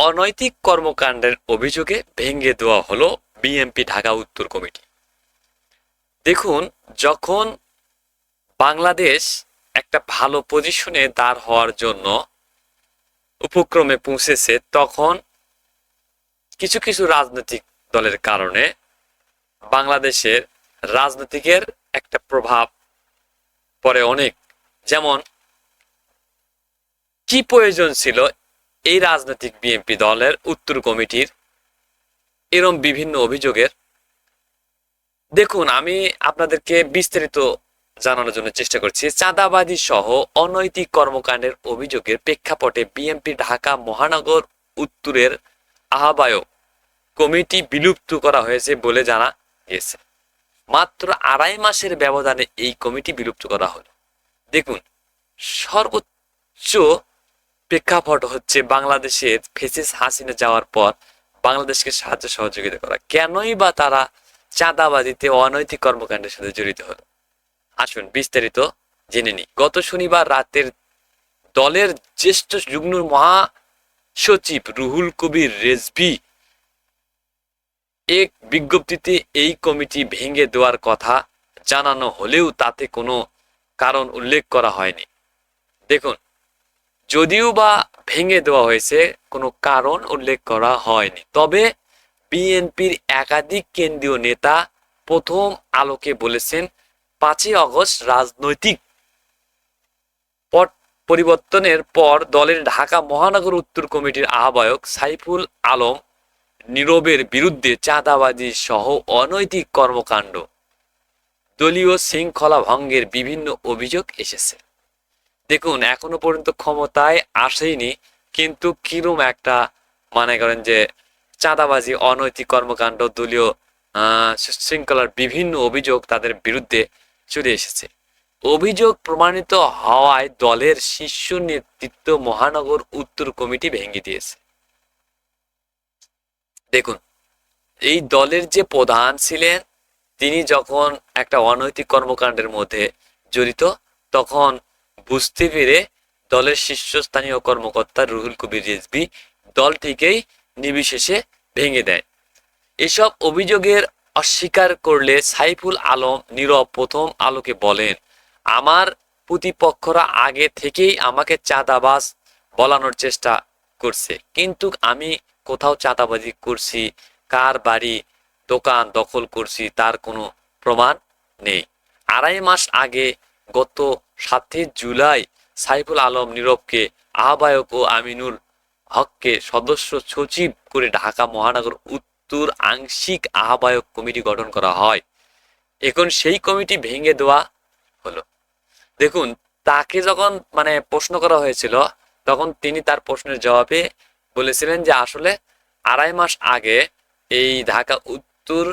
অনৈতিক কর্মকাণ্ডের অভিযোগে ভেঙে দেওয়া হলো বিএনপি ঢাকা উত্তর কমিটি। দেখুন, যখন বাংলাদেশ একটা ভালো পজিশনে দাঁড় হওয়ার জন্য উপক্রমে পৌঁছেছে, তখন কিছু কিছু রাজনৈতিক দলের কারণে বাংলাদেশের রাজনীতিকের একটা প্রভাব পড়ে অনেক। যেমন কি প্রয়োজন ছিল এই রাজনৈতিক বিএনপি দলের উত্তর কমিটির এরম বিভিন্ন অভিযোগের? দেখুন, আমি আপনাদেরকে বিস্তারিত জানানোর জন্য চেষ্টা করছি। চাঁদাবাজি সহ অনৈতিক কর্মকাণ্ডের অভিযোগের প্রেক্ষাপটে বিএনপি ঢাকা মহানগর উত্তরের আহ্বায়ক কমিটি বিলুপ্ত করা হয়েছে বলে জানা গেছে। মাত্র 2.5 মাসের ব্যবধানে এই কমিটি বিলুপ্ত করা হলো। দেখুন, সর্বোচ্চ প্রেক্ষাপট হচ্ছে বাংলাদেশের ফেসিস হাসিনা যাওয়ার পর বাংলাদেশকে সাহায্য সহযোগিতা করা। কেনই বা তারা চাঁদাবাজিতে অনৈতিক কর্মকাণ্ডের সাথে জড়িত হলো? আসুন বিস্তারিত জেনে নিই। গত শনিবার রাতের দলের জ্যেষ্ঠ যুগ্ম মহাসচিব রুহুল কবির রেজভী এক বিজ্ঞপ্তিতে এই কমিটি ভেঙে দেওয়ার কথা জানানো হলেও তাতে কোনো কারণ উল্লেখ করা হয়নি। দেখুন, যদিও বা ভেঙে দেওয়া হয়েছে, কোনো কারণ উল্লেখ করা হয়নি। তবে বিএনপির একাধিক কেন্দ্রীয় নেতা প্রথম আলোকে বলেছেন, 5ই আগস্ট রাজনৈতিক পট পরিবর্তনের পর দলের ঢাকা মহানগর উত্তর কমিটির আহ্বায়ক সাইফুল আলম নীরবের বিরুদ্ধে চাঁদাবাজি সহ অনৈতিক কর্মকাণ্ড, দলীয় শৃঙ্খলা ভঙ্গের বিভিন্ন অভিযোগ এসেছে। দেখুন, এখনো পর্যন্ত ক্ষমতায় আসেনি, কিন্তু কিরম একটা মনে করেন যে চাঁদাবাজি, অনৈতিক কর্মকাণ্ড, দলীয় শৃঙ্খলার বিভিন্ন অভিযোগ তাদের বিরুদ্ধে চলে এসেছে। অভিযোগ প্রমাণিত হওয়ায় দলের শীর্ষ নেতৃত্ব মহানগর উত্তর কমিটি ভেঙে দিয়েছে। দেখুন, এই দলের যে প্রধান ছিলেন, তিনি যখন একটা অনৈতিক কর্মকাণ্ডের মধ্যে জড়িত, তখন বুঝতে পেরে দলের শীর্ষস্থানীয় কর্মকর্তা রুহুল কবির রিজভী দলটিকেই নির্বিশেষে ভেঙে দেয়। এসব অভিযোগের অস্বীকার করলে সাইফুল আলম নীরব প্রথম আলোকে বলেন, আমার প্রতিপক্ষরা আগে থেকেই আমাকে চাঁদাবাজ বলানোর চেষ্টা করছে, কিন্তু আমি কোথাও চাঁদাবাজি করছি, কার বাড়ি দোকান দখল করছি তার কোনো প্রমাণ নেই। 2.5 মাস আগে গত 7 জুলাই সাইফুল আলম নীরবকে আহ্বায়ক ও আমিনুল হককে সদস্য সচিব করে ঢাকা মহানগর উত্তর আংশিক আহ্বায়ক কমিটি গঠন করা হয়। এখন সেই কমিটি ভেঙে দেওয়া হলো। দেখুন, তাকে যখন প্রশ্ন করা হয়েছিল, তখন তিনি তার প্রশ্নের জবাবে বলেছিলেন যে আসলে 2.5 মাস আগে এই ঢাকা উত্তর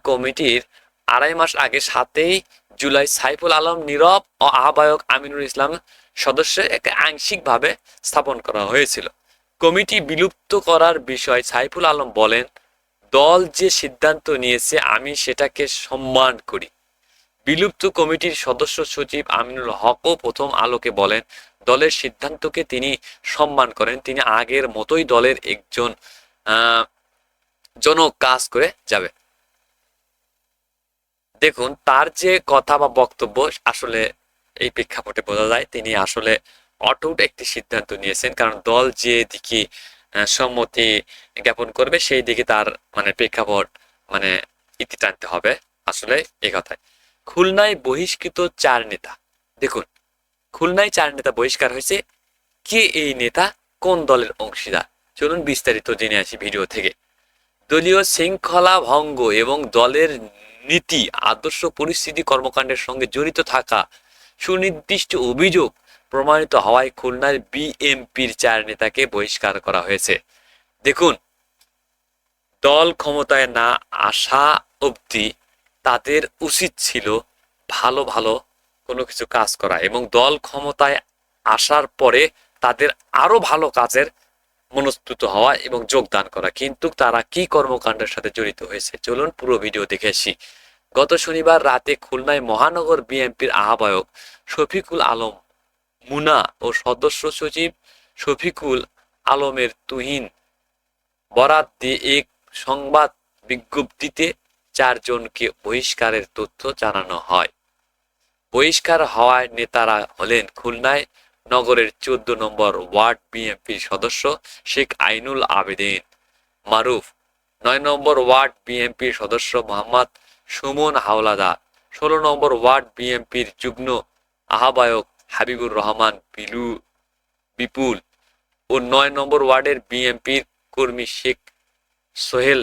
কমিটির 2.5 মাস আগে 7 জুলাই সাইফুল আলম নীরব ও আহ্বায়ক আমিনুল ইসলাম সদস্য একে আংশিকভাবে স্থাপন করা হয়েছিল। কমিটি বিলুপ্ত করার বিষয়ে সাইফুল আলম বলেন, দল যে সিদ্ধান্ত নিয়েছে আমি সেটাকে সম্মান করি। বিলুপ্ত কমিটির সদস্য সচিব আমিনুল হকও প্রথম আলোকে বলেন, দলের সিদ্ধান্তকে তিনি সম্মান করেন, তিনি আগের মতোই দলের একজন জনক কাজ করে যাবে। দেখুন, তার যে কথা বা বক্তব্য আসলে এই প্রেক্ষাপটে বোঝা যায় তিনি আসলে অটুট একটি সিদ্ধান্ত নিয়েছেন, কারণ দল যে দিকে সম্মতি জ্ঞাপন করবে সেই দিকে তার প্রেক্ষাপট ইতি টানতে হবে। আসলে এই কথায় খুলনায় বহিষ্কৃত 4 নেতা। দেখুন, খুলনায় 4 নেতা বহিষ্কার হয়েছে। কে এই নেতা, কোন দলের অংশীদার? চলুন বিস্তারিত জেনে আসি ভিডিও থেকে। দলীয় শৃঙ্খলা ভঙ্গ এবং দলের নীতি আদর্শ পরিস্থিতি কর্মকাণ্ডের সঙ্গে জড়িত থাকা সুনির্দিষ্ট অভিযোগ প্রমাণিত হওয়ায় খুলনার বিএনপির 4 নেতাকে বহিষ্কার করা হয়েছে। দেখুন, দল ক্ষমতায় না আসা অবধি তাদের উচিত ছিল ভালো ভালো কোনো কিছু কাজ করা, এবং দল ক্ষমতায় আসার পরে তাদের আরো ভালো কাজের মনস্তুত হওয়া এবং যোগদান করা। কিন্তু তারা কি কর্মকাণ্ডের সাথে জড়িত হয়েছে, চলুন পুরো ভিডিও দেখে আসি। গত শনিবার রাতে খুলনায় মহানগর বিএনপির আহ্বায়ক শফিকুল আলম মুনা ও সদস্য সচিব শফিকুল আলমের তুহিন বরাত দিয়ে এক সংবাদ বিজ্ঞপ্তিতে 4 জনকে বহিষ্কারের তথ্য জানানো হয়। বহিষ্কার হওয়ায় নেতারা হলেন খুলনায় নগরের 14 নম্বর ওয়ার্ড বিএনপির সদস্য শেখ আইনুল আবেদিন মারুফ, 9 নম্বর ওয়ার্ড বিএনপির সদস্য মোহাম্মদ সুমন হাওলাদার, 16 নম্বর ওয়ার্ড বিএনপির যুগ্ম আহ্বায়ক হাবিবুর রহমান বিপুল ও 9 নম্বর ওয়ার্ডের বিএনপির কর্মী শেখ সোহেল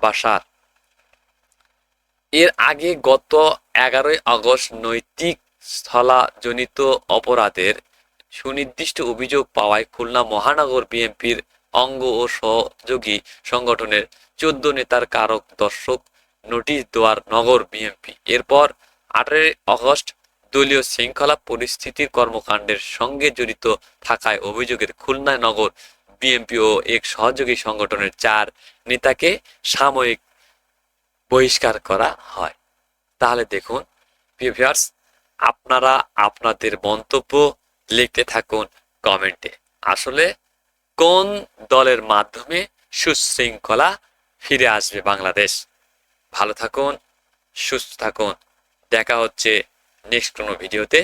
বাশার। এর আগে গত 11 আগস্ট নৈতিক স্থলাজনিত অপরাধের সুনির্দিষ্ট অভিযোগ পাওয়ায় খুলনা মহানগর বিএনপির অঙ্গ ও সহযোগী সংগঠনের 14 নেতার কারক দর্শক নোটিশ দেওয়ার নগর বিএনপি। এরপর 18 আগস্ট দলীয় শৃঙ্খলা পরিস্থিতির কর্মকাণ্ডের সঙ্গে জড়িত থাকায় অভিযোগের খুলনা নগর বিএনপি ও এক সহযোগী সংগঠনের 4 নেতাকে সাময়িক বহিষ্কার করা হয়। তাহলে দেখুন ভিউয়ার্স, আপনারা আপনাদের মন্তব্য লিখতে থাকুন কমেন্টে। আসলে কোন দলের মাধ্যমে সুশৃঙ্খলা ফিরে আসবে বাংলাদেশ? ভালো থাকুন, সুস্থ থাকুন। দেখা হচ্ছে নেক্সট কোনো ভিডিওতে।